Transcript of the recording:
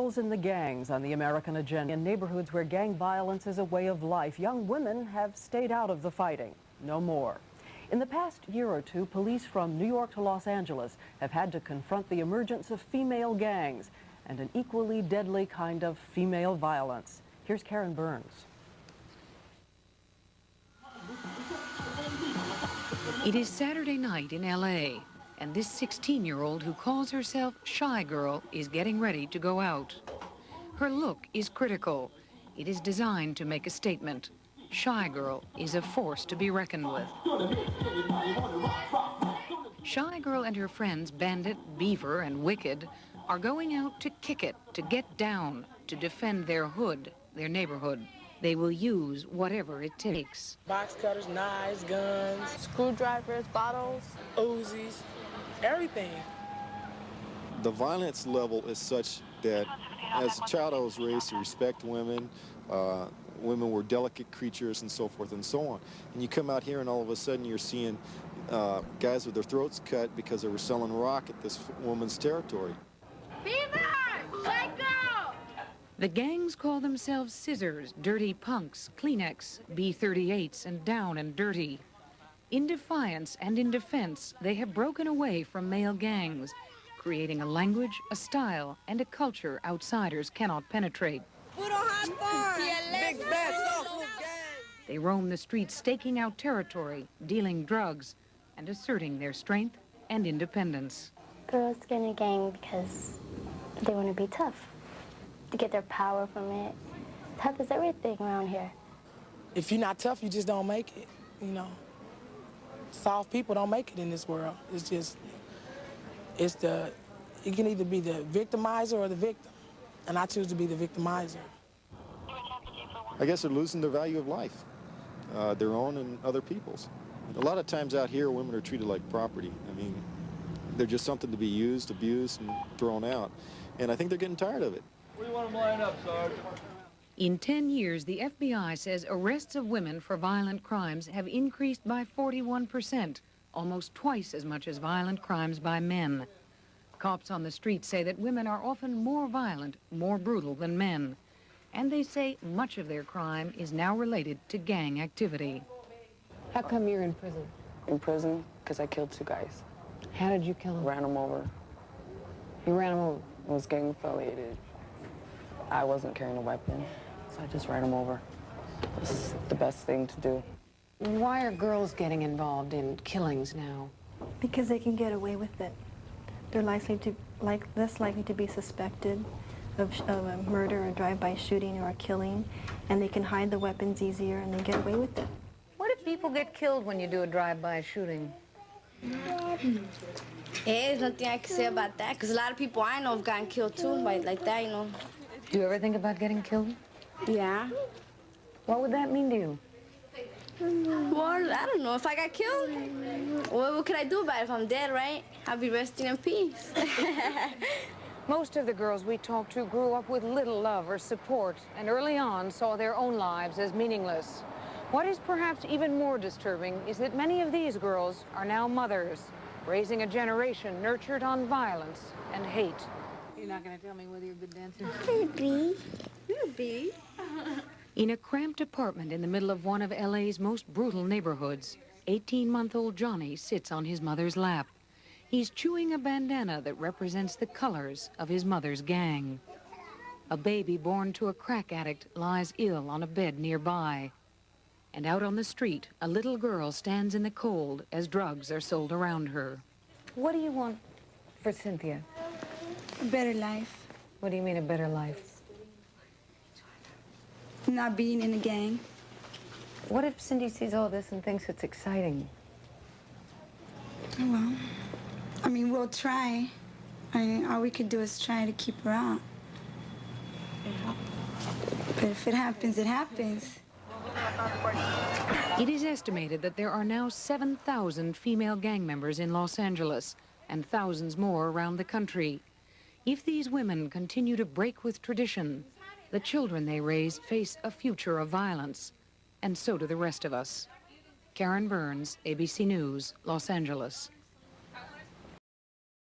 Girls in the gangs on the American agenda. In neighborhoods where gang violence is a way of life, young women have stayed out of the fighting. No more. In the past year or two, police from New York to Los Angeles have had to confront the emergence of female gangs and an equally deadly kind of female violence. Here's Karen Burns. It is Saturday night in L.A., and this 16-year-old who calls herself Shy Girl is getting ready to go out. Her look is critical. It is designed to make a statement. Shy Girl is a force to be reckoned with. Shy Girl and her friends Bandit, Beaver, and Wicked are going out to kick it, to get down, to defend their hood, their neighborhood. They will use whatever it takes. Box cutters, knives, guns, screwdrivers, bottles, Uzis, everything. The violence level is such that as a child I was raised to respect women. Women were delicate creatures and so forth and so on. And you come out here and all of a sudden you're seeing guys with their throats cut because they were selling rock at this woman's territory. Beaver! Let go! The gangs call themselves Scissors, Dirty Punks, Kleenex, B-38s, and Down and Dirty. In defiance and in defense, they have broken away from male gangs, creating a language, a style, and a culture outsiders cannot penetrate. They roam the streets, staking out territory, dealing drugs, and asserting their strength and independence. Girls get in a gang because they want to be tough, to get their power from it. Tough is everything around here. If you're not tough, you just don't make it, you know. Soft people don't make it in this world. You can either be the victimizer or the victim, and I choose to be the victimizer. I guess they're losing their value of life, their own and other people's. A lot of times out here, women are treated like property. I mean, they're just something to be used, abused, and thrown out. And I think they're getting tired of it. Where do you want them lined up, Sergeant? In 10 years, the FBI says arrests of women for violent crimes have increased by 41%, almost twice as much as violent crimes by men. Cops on the street say that women are often more violent, more brutal than men. And they say much of their crime is now related to gang activity. How come you're in prison? In prison because I killed 2 guys. How did you kill them? Ran them over. You ran them over? I was gang affiliated. I wasn't carrying a weapon, so I just ran them over. It's the best thing to do. Why are girls getting involved in killings now? Because they can get away with it. They're less likely to be suspected of a murder or drive-by shooting or a killing, and they can hide the weapons easier and they get away with it. What if people get killed when you do a drive-by shooting? There's nothing I can say about that, because a lot of people I know have gotten killed too, like that, you know. Do you ever think about getting killed? Yeah. What would that mean to you? Well, I don't know. If I got killed, what could I do about it? If I'm dead, right? I'll be resting in peace. Most of the girls we talked to grew up with little love or support, and early on saw their own lives as meaningless. What is perhaps even more disturbing is that many of these girls are now mothers, raising a generation nurtured on violence and hate. You're not going to tell me whether you're a good dancer? Maybe. Maybe. In a cramped apartment in the middle of one of LA's most brutal neighborhoods, 18-month-old Johnny sits on his mother's lap. He's chewing a bandana that represents the colors of his mother's gang. A baby born to a crack addict lies ill on a bed nearby. And out on the street, a little girl stands in the cold as drugs are sold around her. What do you want for Cynthia? A better life. What do you mean, a better life? Not being in a gang. What if Cindy sees all this and thinks it's exciting? Well, I mean, we'll try. All we could do is try to keep her out. But if it happens, it happens. It is estimated that there are now 7,000 female gang members in Los Angeles and thousands more around the country. If these women continue to break with tradition, the children they raise face a future of violence, and so do the rest of us. Karen Burns, ABC News, Los Angeles.